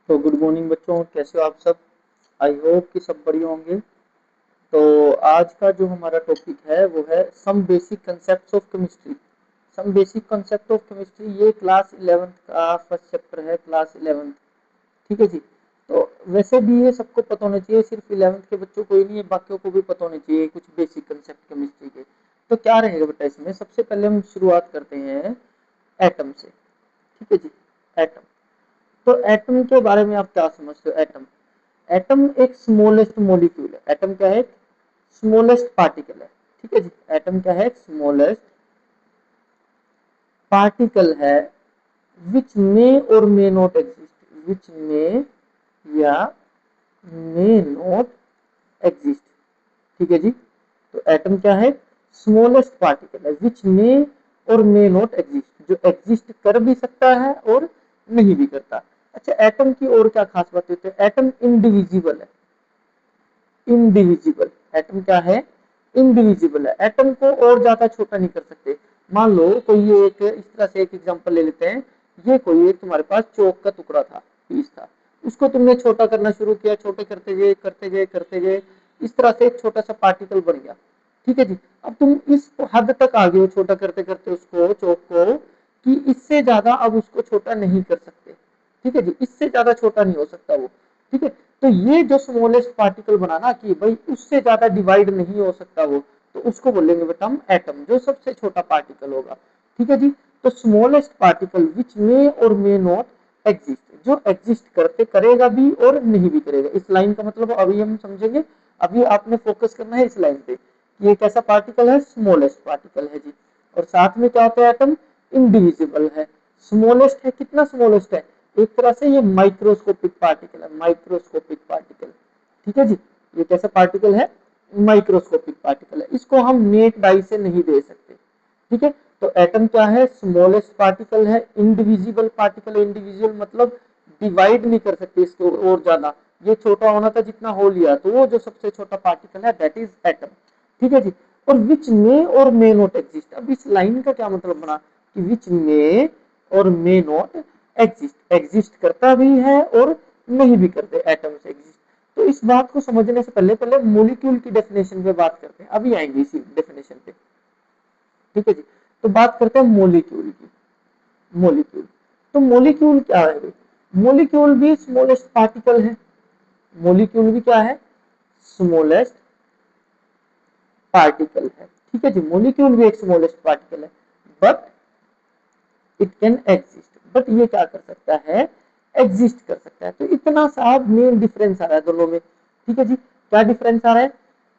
तो good morning बच्चों, कैसे हो आप सब। आई होप कि सब बढ़िया होंगे। तो आज का जो हमारा टॉपिक है वो है some basic concepts of chemistry. Some basic concept of chemistry, ये क्लास 11th का फर्स्ट चैप्टर है, क्लास 11th। ठीक है जी। तो वैसे भी ये सबको पता होना चाहिए, सिर्फ 11th के बच्चों को ही नहीं, बाकियों को भी पता होने चाहिए कुछ बेसिक कंसेप्ट केमिस्ट्री के। तो क्या रहेगा बेटा इसमें, सबसे पहले हम शुरुआत करते हैं एटम से। ठीक है जी। एटम। तो एटम के बारे में आप क्या समझते हो। एटम, एटम एक स्मॉलेस्ट मॉलिक्यूल है। एटम क्या है, स्मॉलेस्ट पार्टिकल है। ठीक है जी। एटम क्या है, स्मॉलेस्ट पार्टिकल है विच मे और मे नॉट एग्जिस्ट, विच मे या मे नॉट एग्जिस्ट। ठीक है जी। तो एटम क्या है, स्मॉलेस्ट पार्टिकल है विच मे और मे नॉट एग्जिस्ट, जो एग्जिस्ट कर भी सकता है और नहीं भी करता। अच्छा, एटम की और क्या खास बात होती है, एटम इनडिविजिबल है। इनडिविजिबल, एटम क्या है, इनडिविजिबल है। एटम को और ज्यादा छोटा नहीं कर सकते। मान लो कोई ये एक इस तरह से एक एग्जांपल ले लेते हैं, ये कोई एक तुम्हारे पास चौक का टुकड़ा था, पीस था, उसको तुमने छोटा करना शुरू किया, छोटे करते गए करते गए करते गए, इस तरह से एक छोटा सा पार्टिकल बन गया। ठीक है जी। अब तुम इस हद तक आ गए हो छोटा करते करते उसको, चौक को, कि इससे ज्यादा अब उसको छोटा नहीं कर सकते। ठीक है जी, इससे ज्यादा छोटा नहीं हो सकता वो। ठीक है। तो ये जो स्मॉलेस्ट पार्टिकल बना ना, कि भाई उससे ज्यादा डिवाइड नहीं हो सकता वो, तो उसको बोलेंगे बेटा हम एटम, जो सबसे छोटा पार्टिकल होगा। ठीक है जी। तो स्मॉलेस्ट पार्टिकल विच मे और मे नॉट एग्जिस्ट, जो एग्जिस्ट करते करेगा भी और नहीं भी करेगा। इस लाइन का मतलब अभी हम समझेंगे। अभी आपने फोकस करना है इस लाइन पे, ये कैसा पार्टिकल है, स्मॉलेस्ट पार्टिकल है जी। और साथ में क्या होता है, एटम इनडिविजिबल है। स्मॉलेस्ट है, कितना स्मॉलेस्ट है, एक तरह से ये माइक्रोस्कोपिक पार्टिकल है, माइक्रोस्कोपिक पार्टिकल। ठीक है जी। ये कैसा पार्टिकल है, माइक्रोस्कोपिक पार्टिकल है, इसको हम नेट डाई से नहीं दे सकते। ठीक है। तो एटम क्या है, स्मॉलेस्ट पार्टिकल है, इंडिविजिबल पार्टिकल है। इंडिविजुअल मतलब डिवाइड नहीं कर सकते इसको और ज्यादा, ये छोटा होना था जितना हो लिया, तो वो जो सबसे छोटा पार्टिकल है दैट इज एटम। ठीक है जी। और विच मे और मे नॉट एग्जिस्ट, अब इस लाइन का क्या मतलब बना कि विच मे और मे नॉट एग्जिस्ट, एग्जिस्ट करता भी है और नहीं भी करते एटम से एग्जिस्ट। तो इस बात को समझने से पहले पहले मॉलिक्यूल की डेफिनेशन पे बात करते हैं, अभी आएंगे इसी डेफिनेशन पे। ठीक है जी। तो बात करते हैं मॉलिक्यूल की। मॉलिक्यूल, तो मॉलिक्यूल क्या है, मॉलिक्यूल भी स्मॉलेस्ट पार्टिकल है। मॉलिक्यूल भी क्या है, स्मॉलेस्ट पार्टिकल है। ठीक है जी। मॉलिक्यूल भी एक स्मॉलेस्ट पार्टिकल है, but it can exist, but ये क्या कर सकता है, एग्जिस्ट कर सकता है। तो इतना सा मेन डिफरेंस आ रहा है दोनों में। ठीक है जी। क्या डिफरेंस आ रहा है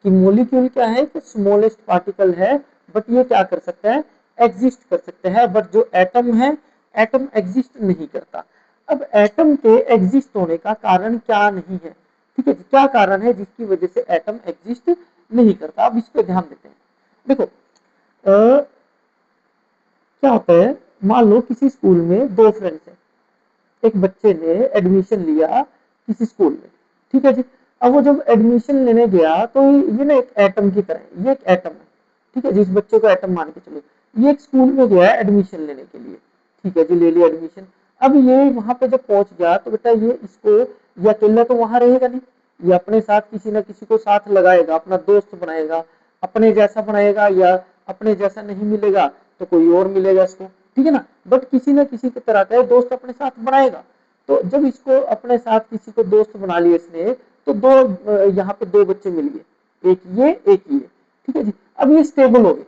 कि मॉलिक्यूल क्या है, कि स्मॉलेस्ट पार्टिकल है, बट ये क्या कर सकता है, एग्जिस्ट कर सकते हैं। बट जो एटम है, एटम एग्जिस्ट नहीं करता। अब एटम के एग्जिस्ट होने का कारण क्या नहीं है, ठीक है जी, क्या कारण है जिसकी वजह से एटम एग्जिस्ट नहीं करता, अब इस पे ध्यान देते हैं। देखो, क्या होता है, मान लो किसी स्कूल में दो फ्रेंड्स हैं, एक बच्चे ने एडमिशन लिया किसी स्कूल में। ठीक है जी। अब वो जब एडमिशन लेने गया तो ये ना एक एटम की तरह है, ये एक एटम है। ठीक है, जिस बच्चे को एटम मान के चलो, ये एक स्कूल में गया एडमिशन लेने के लिए। ठीक है जी, ले लिया एडमिशन। अब ये वहां पे जब पहुंच गया तो बेटा ये इसको, ये अकेला तो वहां रहेगा नहीं, ये अपने साथ किसी ना किसी को साथ लगाएगा, अपना दोस्त बनाएगा, अपने जैसा बनाएगा, या अपने जैसा नहीं मिलेगा तो कोई और मिलेगा इसको। ठीक है ना, बट किसी ना किसी तरह का दोस्त अपने साथ बनाएगा। तो जब इसको अपने साथ किसी को दोस्त बना लिया इसने, तो दो यहाँ पे दो बच्चे मिल गए, एक ये एक ये। ठीक है जी। अब ये स्टेबल हो गए।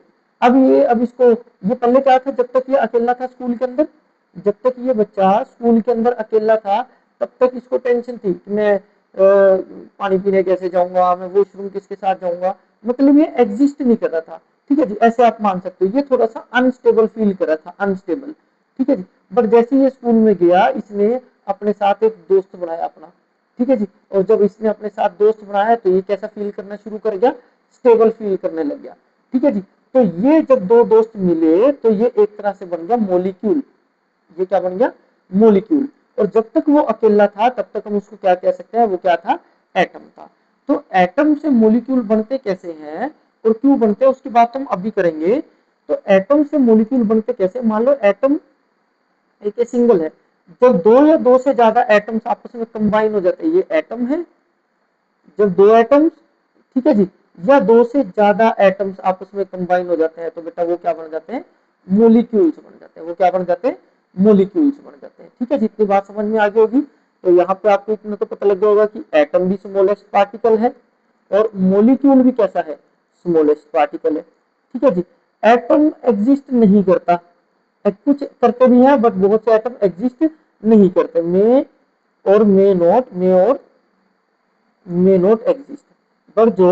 अब इसको, ये पहले क्या था, जब तक ये अकेला था स्कूल के अंदर, जब तक ये बच्चा स्कूल के अंदर अकेला था, तब तक इसको टेंशन थी कि मैं पानी पीने कैसे जाऊंगा, मैं वॉशरूम किसके साथ जाऊंगा, मतलब ये एग्जिस्ट नहीं कर रहा था। ठीक है जी, ऐसे आप मान सकते हो, ये थोड़ा सा अनस्टेबल फील कर रहा था, अनस्टेबल। ठीक है जी। बट जैसे ये स्कूल में गया, इसने अपने साथ एक दोस्त बनाया अपना। ठीक है जी। और जब इसने अपने साथ दोस्त बनाया तो ये कैसा फील करना शुरू कर गया, स्टेबल फील करने लग गया। ठीक है जी। तो ये जब दो दोस्त मिले तो ये एक तरह से बन गया मॉलिक्यूल। ये क्या बन गया, मॉलिक्यूल। और जब तक वो अकेला था तब तक हम उसको क्या कह सकते हैं, वो क्या था, एटम था। तो एटम से मॉलिक्यूल बनते कैसे हैं और क्यों बनते हैं उसकी बात हम अभी करेंगे। तो एटम से मॉलिक्यूल बनते कैसे, मान लो एटम एक सिंगल है, जब दो या दो से ज्यादा एटम्स आपस में कंबाइन हो जाते हैं, ये एटम है, जब दो एटम्स, ठीक है जी, या दो से ज्यादा एटम्स आपस में कंबाइन हो जाते हैं तो बेटा वो क्या बन जाते हैं, मोलिक्यूल्स बन जाते हैं। वो क्या बन जाते हैं, मोलिक्यूल्स बन जाते हैं। ठीक है, जितनी बात समझ में आ गई होगी। तो यहाँ पे आपको इतना तो पता लग गया होगा कि एटम भी स्मॉलेस्ट पार्टिकल है और मोलिक्यूल भी कैसा है, स्मॉलेस्ट पार्टिकल है। ठीक है जी, एटम एग्जिस्ट नहीं करता, कुछ करते भी हैं बट बहुत से एटम एग्जिस्ट नहीं करते, मे और मे नॉट एग्जिस्ट। पर जो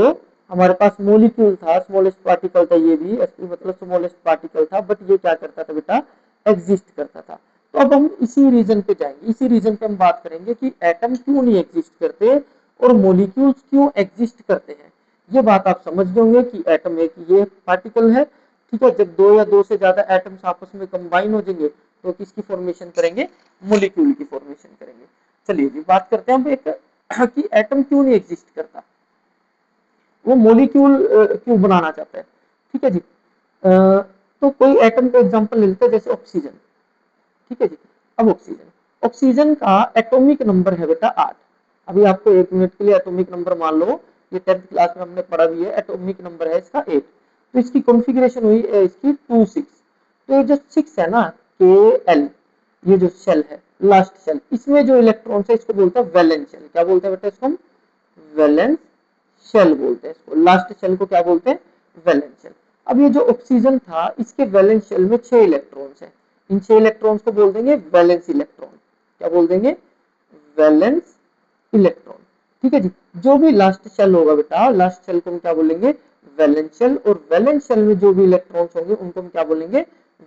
हमारे पास मोलिक्यूल था, स्मॉलेस्ट पार्टिकल था, ये भी मतलब स्मॉलेस्ट पार्टिकल था, बट ये क्या करता था बेटा, एग्जिस्ट करता था। तो अब हम इसी रीजन पे जाएंगे, इसी रीजन पे हम बात करेंगे कि एटम क्यों नहीं एग्जिस्ट करते और मोलिक्यूल्स क्यों एग्जिस्ट करते हैं। ये बात आप समझ होंगे कि एटम एक ये पार्टिकल है, ठीक है, जब दो या दो से ज्यादा एटम्स आपस में कंबाइन हो जाएंगे तो किसकी फॉर्मेशन करेंगे, मोलिक्यूल की फॉर्मेशन करेंगे। चलिए जी, बात करते हैं हम एक कि एटम क्यों नहीं एग्जिस्ट करता, वो मोलिक्यूल क्यों बनाना चाहता है। ठीक है जी, तो कोई एटम का एग्जांपल ले लेते हैं, जैसे ऑक्सीजन। ठीक है जी, अब ऑक्सीजन, ऑक्सीजन का एटॉमिक नंबर है बेटा 8। अभी आपको एक मिनट के लिए एटॉमिक नंबर मान लो, ये 10th क्लास में हमने पढ़ा भी है, एटॉमिक नंबर है इसका 8। तो इसकी कॉन्फ़िगरेशन हुई है इसकी 2 6। तो ये जो 6 है ना, के एल, ये जो शेल है, लास्ट शेल, इसमें जो इलेक्ट्रॉन है इसको बोलते हैं वैलेंस शेल। क्या बोलते हैं बेटा इसको हम, वैलेंस शेल बोलते हैं इसको। लास्ट शेल को क्या बोलते हैं, वैलेंस शेल। अब ये जो ऑक्सीजन था, इसके वैलेंस शेल में 6 इलेक्ट्रॉन्स हैं। इन 6 इलेक्ट्रॉन्स को बोल देंगे वैलेंस इलेक्ट्रॉन। क्या बोल देंगे, वैलेंस इलेक्ट्रॉन। ठीक है जी, जो भी लास्ट शेल होगा बेटा, लास्ट शेल को हम क्या बोलेंगे, वैलेंस शेल। और वैलेंस शेल में जो भी इलेक्ट्रॉन्स होंगे उनको हम क्या बोलेंगे,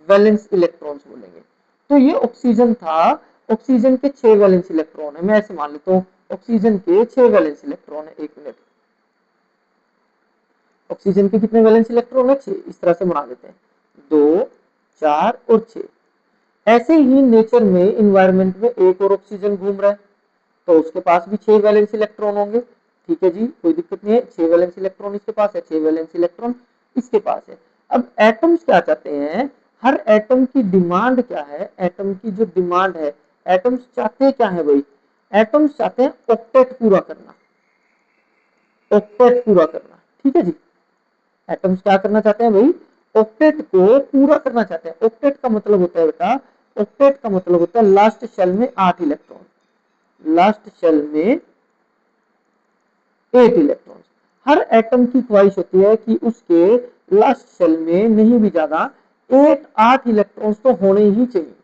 वैलेंस इलेक्ट्रॉन्स बोलेंगे। तो ये ऑक्सीजन था, ऑक्सीजन के 6 वैलेंस इलेक्ट्रॉन है, मैं ऐसे मान लेता हूँ ऑक्सीजन के 6 वैलेंस इलेक्ट्रॉन है। एक मिनट, ऑक्सीजन के कितने वैलेंस इलेक्ट्रॉन है, 6। इस तरह से बना देते हैं, 2 4 और 6। ऐसे ही नेचर में, इन्वायरमेंट में एक और ऑक्सीजन घूम रहा है, तो उसके पास भी 6 वैलेंस इलेक्ट्रॉन होंगे। ठीक है जी, कोई दिक्कत नहीं है, 6 वैलेंस इलेक्ट्रॉन इसके पास है, 6 वैलेंस इलेक्ट्रॉन इसके पास है। अब एटम्स क्या चाहते हैं, हर एटम की डिमांड क्या है, एटम की जो डिमांड है, एटम्स चाहते क्या है भाई, एटम्स चाहते हैं ऑक्टेट पूरा करना, ऑक्टेट पूरा करना। ठीक है जी, एटम्स क्या करना चाहते हैं भाई, ऑक्टेट को पूरा करना चाहते हैं। ऑक्टेट का मतलब होता है बेटा, ऑक्टेट का मतलब होता है लास्ट शेल में 8 इलेक्ट्रॉन, लास्ट शेल में 8 इलेक्ट्रॉन। हर एटम की ख्वाहिश होती है कि उसके लास्ट शेल में नहीं भी ज्यादा 8 इलेक्ट्रॉन्स तो होने ही चाहिए।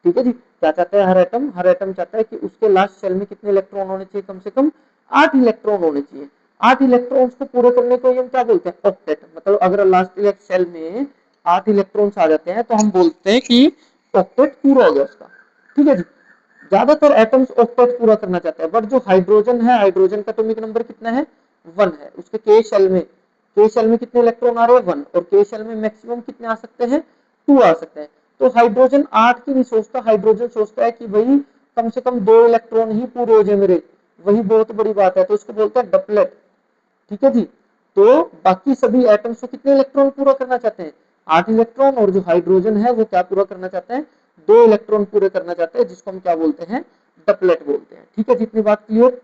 ठीक है जी, क्या चाहता है हर एटम, हर एटम चाहता है कि उसके लास्ट शेल में कितने इलेक्ट्रॉन होने चाहिए, कम से कम 8 इलेक्ट्रॉन होने चाहिए। 8 इलेक्ट्रॉन्स को पूरे करने को हम क्या बोलते हैं, ऑक्टेट। मतलब अगर लास्ट शेल में 8 इलेक्ट्रॉन्स आ जाते हैं तो हम बोलते हैं कि ऑक्टेट पूरा हो गया उसका। ठीक है जी, ज्यादातर एटम्स ऑक्टेट पूरा करना चाहते हैं, बट जो हाइड्रोजन है, हाइड्रोजन का एटॉमिक नंबर कितना है, 1 है। उसके के शेल में कितने इलेक्ट्रॉन आ रहे हैं, 1। और के शेल में मैक्सिमम कितने आ सकते हैं, 2 आ सकते हैं। तो हाइड्रोजन 8 की नहीं सोचता, हाइड्रोजन सोचता है कि भाई कम से कम 2 इलेक्ट्रॉन ही पूरे हो जाए मेरे, वही बहुत बड़ी बात है, तो इसको बोलते हैं डपलेट। ठीक है जी, तो बाकी सभी एटम्स को कितने इलेक्ट्रॉन पूरा करना चाहते हैं, 8 इलेक्ट्रॉन। और जो हाइड्रोजन है वो क्या पूरा करना चाहते हैं, 2 इलेक्ट्रॉन पूरे करना चाहते हैं, जिसको हम क्या बोलते हैं, डपलेट बोलते हैं। ठीक है, जितनी बात क्लियर।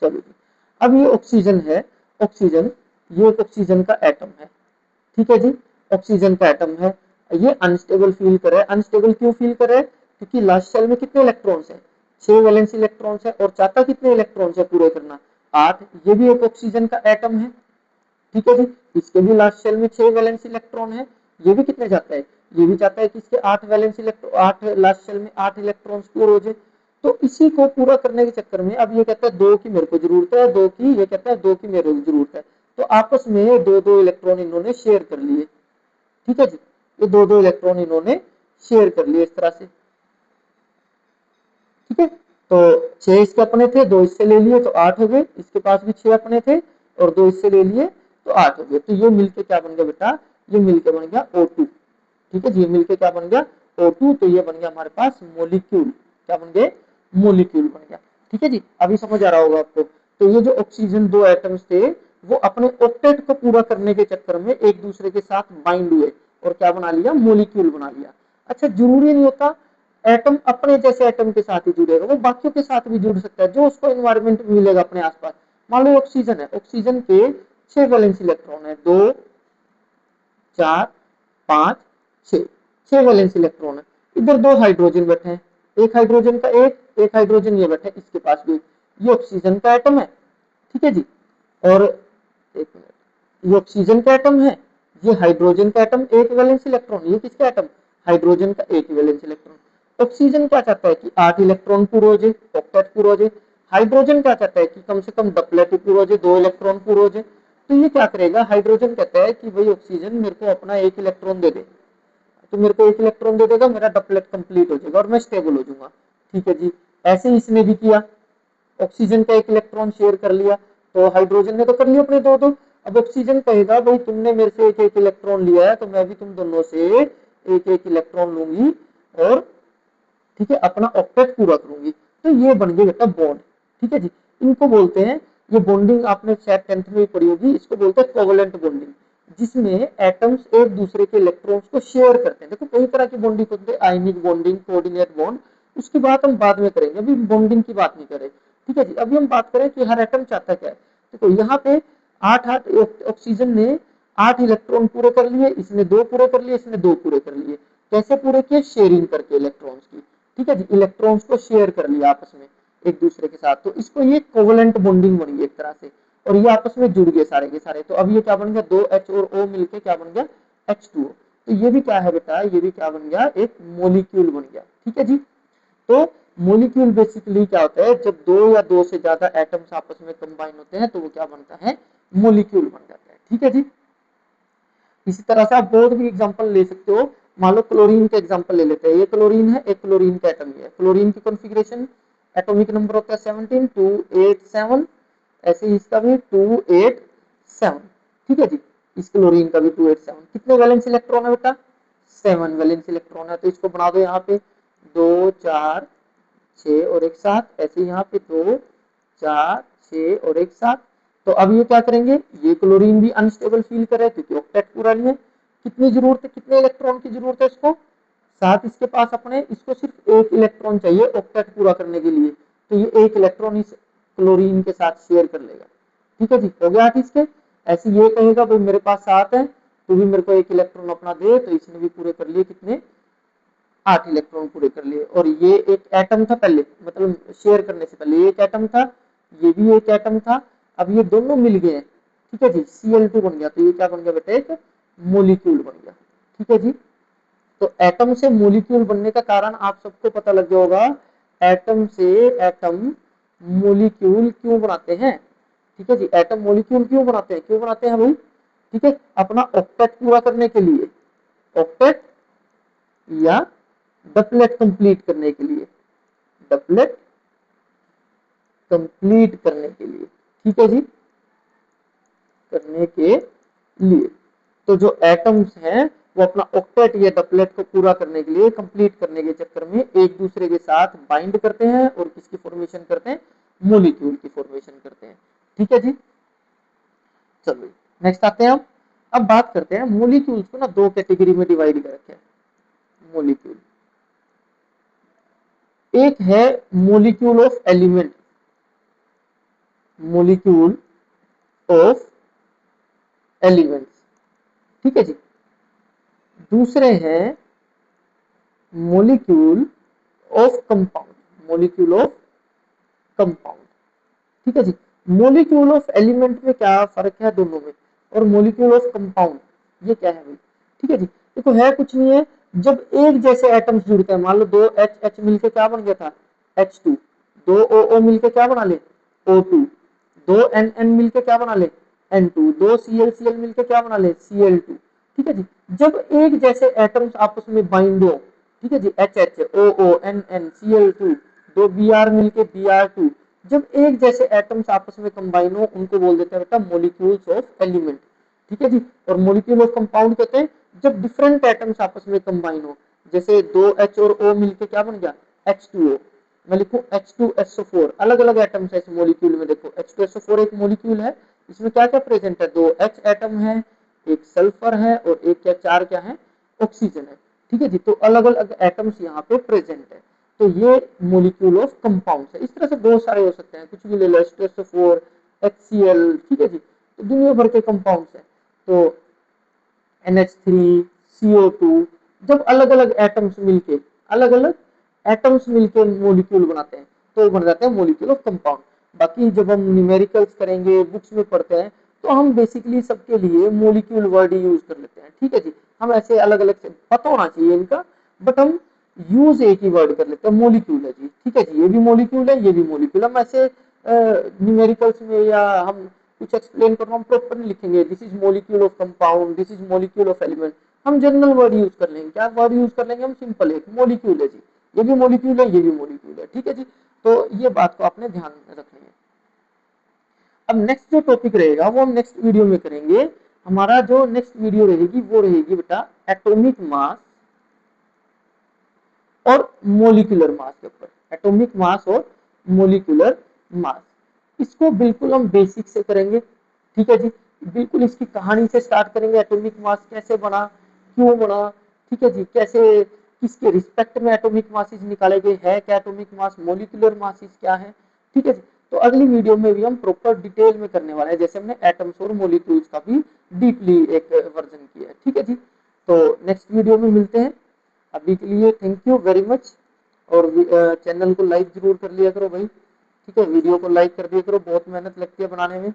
चलो जी, अब ये ऑक्सीजन है, ऑक्सीजन, ये एक ऑक्सीजन का एटम है। ठीक है जी, ऑक्सीजन का एटम है, ये अनस्टेबल फील कर रहा है। अनस्टेबल क्यों फील कर रहा है, क्योंकि लास्ट शेल में कितने इलेक्ट्रॉन्स है, 6 वैलेंसी इलेक्ट्रॉन्स है, और चाहता कितने इलेक्ट्रॉन्स है पूरे करना, 8। ये भी एक ऑक्सीजन का एटम है। ठीक है जी, इसके भी लास्ट शेल में 6 वैलेंसी इलेक्ट्रॉन है। ये भी कितने चाहता है, ये भी चाहता है कि इसके 8 वैलेंसी इलेक्ट्रॉन, 8 लास्ट शेल में 8 इलेक्ट्रॉन्स पूरे हो जाए। तो इसी को पूरा करने के चक्कर में अब ये कहता है 2 की मेरे को जरूरत है, 2 की, ये कहता है 2 की मेरे को जरूरत है। तो आपस में 2-2 इलेक्ट्रॉन इन्होंने शेयर कर लिए। ठीक है जी, ये 2-2 इलेक्ट्रॉन इन्होंने शेयर कर लिए इस तरह से। ठीक है, तो 6 इसके अपने थे, 2 इससे ले लिए तो 8 हो गए, इसके पास भी 6 अपने थे और 2 इससे ले लिए तो 8 हो गए। तो ये मिलके क्या बन गया बेटा, ये मिलके बन गया O2। ठीक है जी, ये मिलके क्या बन गया, O2। तो ये बन गया हमारे पास मोलिक्यूल। क्या बन गए, मोलिक्यूल बन गया। ठीक है जी, अभी समझ आ रहा होगा आपको। तो ये जो ऑक्सीजन 2 एटम्स थे, वो अपने ऑक्टेट को पूरा करने के चक्कर में एक दूसरे के साथ बाइंड हुए और क्या बना लिया, मोलिक्यूल बना लिया। अच्छा, जरूरी नहीं होता एटम अपने जैसे एटम के साथ ही जुड़ेगा, वो बाकियों के साथ भी जुड़ सकता है जो उसको एनवायरमेंट में मिलेगा अपने आसपास। मान लो ऑक्सीजन है, ऑक्सीजन के 6 वैलेंस इलेक्ट्रॉन है, 2 4 5 6, 6 वैलेंस इलेक्ट्रॉन है। इधर 2 हाइड्रोजन बैठे हैं, एक हाइड्रोजन का एक हाइड्रोजन ये बैठे, इसके पास भी, ये ऑक्सीजन का एटम है, ठीक है जी। और एक मिनट, ये ऑक्सीजन का एटम है, ये हाइड्रोजन का एटम, एक वैलेंस इलेक्ट्रॉन, ये किसका एटम, हाइड्रोजन का एक वैलेंस इलेक्ट्रॉन। ऑक्सीजन क्या चाहता है कि 8 इलेक्ट्रॉन पूरे हो जाए, ऑक्टेट पूरा हो जाए। हाइड्रोजन क्या चाहता है कि कम से कम डबलेट पूरा हो जाए, 2 इलेक्ट्रॉन पूरे हो जाए। तो ये क्या करेगा, हाइड्रोजन कहता है कि भाई ऑक्सीजन मेरे को अपना एक इलेक्ट्रॉन दे दे, तो मेरे को एक इलेक्ट्रॉन दे देगा, मेरा डबलेट कंप्लीट हो जाएगा और मैं स्टेबल हो जाऊंगा, ठीक है जी। ऐसे ही इसने भी किया, ऑक्सीजन का एक इलेक्ट्रॉन शेयर कर लिया, तो हाइड्रोजन ने तो कर लिया अपने दो दो। अब ऑक्सीजन कहेगा भाई तुमने मेरे से एक एक इलेक्ट्रॉन लिया है, तो मैं भी तुम दोनों से एक एक इलेक्ट्रॉन लूंगी और ठीक है अपना ऑक्टेट पूरा करूंगी। तो ये बन गया बेटा बॉन्ड, ठीक है जी। इनको बोलते हैं, ये बॉन्डिंग आपने शायद 10th में पढ़ी होगी, इसको बोलते हैं कोवेलेंट बॉन्डिंग, जिसमें एटम्स एक दूसरे के इलेक्ट्रॉन्स को शेयर करते हैं। देखो कई तरह की बॉन्डिंग होती है, आयनिक बॉन्डिंग, कोऑर्डिनेट बॉन्ड, उसकी बात हम बाद में करेंगे, अभी बॉन्डिंग की बात नहीं करें, ठीक है जी। अभी हम बात करें कि हर एटम चाहता क्या है। देखो यहाँ पे 8 ऑक्सीजन ने 8 इलेक्ट्रॉन पूरे कर लिए, इसने 2 पूरे कर लिए, इसने 2 पूरे कर लिए। कैसे पूरे किए, शेयरिंग करके इलेक्ट्रॉन्स की, ठीक है जी। इलेक्ट्रॉन्स को शेयर कर लिया आपस में एक दूसरे के साथ, तो इसको ये कोवेलेंट बॉन्डिंग बन गई एक तरह से, और ये आपस में जुड़ गए सारे के सारे। तो अब ये क्या बन गया, 2 H और O मिलके क्या बन गया, H2O। तो ये भी क्या है बेटा, ये भी क्या बन गया, एक मोलिक्यूल बन गया, ठीक है जी। तो मोलिक्यूल बेसिकली क्या होता है, जब दो या दो से ज्यादा एटम्स आपस में कंबाइन होते हैं तो वो क्या बनता है, मोलिक्यूल बन जाता है, ठीक है जी। इसी तरह से आप बहुत भी एग्जांपल ले सकते हो। मान लो क्लोरीन का एग्जांपल ले लेते हैं, ये क्लोरीन है, एक क्लोरीन का एटम है। क्लोरीन की कॉन्फ़िगरेशन, एटॉमिक नंबर होता है 17 287, ऐसे ही इसका भी 287, ठीक है जी। इस क्लोरीन का भी 287, कितने वैलेंस इलेक्ट्रॉन है बेटा, 7 वैलेंस इलेक्ट्रॉन है। तो इसको बना दो यहाँ पे 2 4 6 और एक 7, ऐसे यहाँ पे 2 4 6 और एक 7। तो अब ये क्या करेंगे, ये क्लोरीन भी अनस्टेबल फील करे क्योंकि ऑक्टेट पूरा नहीं है। कितनी जरूरत है, कितने इलेक्ट्रॉन की जरूरत है इसको, 7 इसके पास अपने, इसको सिर्फ एक इलेक्ट्रॉन चाहिए ऑक्टेट पूरा करने के लिए। तो ये एक इलेक्ट्रॉन इस क्लोरीन के साथ शेयर कर लेगा, ठीक है जी, हो गया 8 इसके। ऐसे ये कहेगा भाई मेरे पास 7 है, तू भी मेरे को एक इलेक्ट्रॉन अपना दे, तो इसने भी पूरे कर लिए कितने, 8 इलेक्ट्रॉन पूरे कर लिए। और ये एक एटम था पहले, मतलब शेयर करने से पहले ये एक एटम था, ये भी एक एटम था। अब ये दोनों मिल गए हैं, ठीक है जी, Cl2 बन गया। तो ये क्या बन गया बेटा, एक मोलिक्यूल बन गया, ठीक है जी। तो एटम से मोलिक्यूल बनने का कारण आप सबको पता लग गया होगा, एटम से एटम मोलिक्यूल क्यों बनाते हैं, ठीक है जी। एटम मोलिक्यूल क्यों बनाते हैं, क्यों बनाते हैं भाई, ठीक है, अपना ऑक्टेट पूरा करने के लिए, ऑक्टेट या डबलेट कंप्लीट करने के लिए, डबलेट कंप्लीट करने के लिए, ठीक है जी, करने के लिए। तो जो एटम्स हैं वो अपना ऑक्टेट या डबलेट को पूरा करने के लिए, कंप्लीट करने के चक्कर में एक दूसरे के साथ बाइंड करते हैं और किसकी फॉर्मेशन करते हैं, मोलिक्यूल की फॉर्मेशन करते हैं, ठीक है जी। चलो नेक्स्ट आते हैं हम। अब बात करते हैं मोलिक्यूल्स को ना दो कैटेगरी में डिवाइड कर रखे हैं मोलिक्यूल। एक है molecule of element, molecule of elements, ठीक है जी। दूसरे हैं molecule of compound, molecule of compound, ठीक है जी। मोलिक्यूल ऑफ एलिमेंट में क्या फर्क है दोनों में, और मोलिक्यूल ऑफ कंपाउंड ये क्या है भाई, ठीक है जी। देखो है कुछ नहीं है, जब एक जैसे एटम्स जुड़ते हैं, मान लो दो एच एच मिलकर क्या बन गया था, H2, दो ओ ओ मिलकर क्या बना ले, O2, दो एन एन मिलकर क्या बना ले, N2, दो Cl Cl मिलकर क्या बना ले, Cl2, ठीक है जी। जब एक जैसे एटम्स आपस में बाइंड हो, ठीक है जी, H H O O N N Cl2, दो बी आर मिलके Br2, जब एक जैसे एटम्स आपस में कंबाइन हो उनको बोल देते हैं बेटा मोलिक्यूल्स ऑफ एलिमेंट, ठीक है जी। और मोलिक्यूल ऑफ कंपाउंड कहते हैं जब डिफरेंट एटम्स आपस में कंबाइन हो, जैसे दो H और O मिलके क्या बन गया, H2O। मैं लिखूं H2SO4, अलग अलग एटम्स है इस मोलिक्यूल में। देखो H2SO4 एक मोलिक्यूल है, इसमें क्या क्या प्रेजेंट है, दो H एटम है, एक सल्फर है और एक क्या, चार क्या है, ऑक्सीजन है, ठीक है जी। तो अलग अलग एटम्स यहाँ पे प्रेजेंट है, तो ये मोलिक्यूल ऑफ कंपाउंड है। इस तरह से बहुत सारे हो सकते हैं, कुछ भी ले लो, H2SO4, HCl, ठीक है जी। तो दुनिया भर के कंपाउंड्स है। तो NH3, CO2, जब अलग अलग एटम्स मिलके मोलिक्यूल बनाते हैं तो बन जाते हैं मोलिक्यूल ऑफ कंपाउंड। बाकी जब हम न्यूमेरिकल्स करेंगे, बुक्स में पढ़ते हैं, तो हम बेसिकली सबके लिए मोलिक्यूल वर्ड यूज कर लेते हैं, ठीक है जी। हम ऐसे अलग अलग से पता होना चाहिए इनका, बट हम यूज एक ही वर्ड कर लेते हैं, मोलिक्यूल है जी, ठीक है जी। ये भी मोलिक्यूल है, ये भी मोलिक्यूल। हम ऐसे न्यूमेरिकल्स में या हम कुछ एक्सप्लेन कर रहा हूँ, प्रॉपर नहीं लिखेंगे this is molecule of compound, this is molecule of element. हम जनरल वर्ड यूज कर लेंगे। क्या वर्ड यूज कर लेंगे हम? सिंपल है, मोलिक्यूल है जी, ये भी मोलिक्यूल है, ये भी मोलिक्यूल है, ठीक है जी। तो ये बात को आपने ध्यान में रखनी है। अब नेक्स्ट जो टॉपिक रहेगा वो हम नेक्स्ट वीडियो में करेंगे। हमारा जो नेक्स्ट वीडियो रहेगी वो रहेगी बेटा एटॉमिक मास और मोलिकुलर मास के ऊपर। एटॉमिक मास और मोलिकुलर मास, इसको बिल्कुल हम बेसिक से करेंगे, ठीक है जी। बिल्कुल इसकी कहानी से स्टार्ट करेंगे, एटॉमिक मास कैसे बना, क्यों बना, ठीक है जी। कैसे, किसके रिस्पेक्ट में एटॉमिक मासेस निकाले गए, है क्या एटॉमिक मास, मोलिकुलर मासेस क्या है, ठीक है जी। तो अगली वीडियो में भी हम प्रॉपर डिटेल में करने वाले हैं, जैसे हमने एटम्स और मोलिक्यूल्स का भी डीपली एक वर्जन किया है, ठीक है जी। तो नेक्स्ट वीडियो में मिलते हैं। अभी के लिए थैंक यू वेरी मच। और चैनल को लाइक जरूर कर लिया करो भाई, ठीक है। वीडियो को लाइक कर दिया करो, बहुत मेहनत लगती है बनाने में।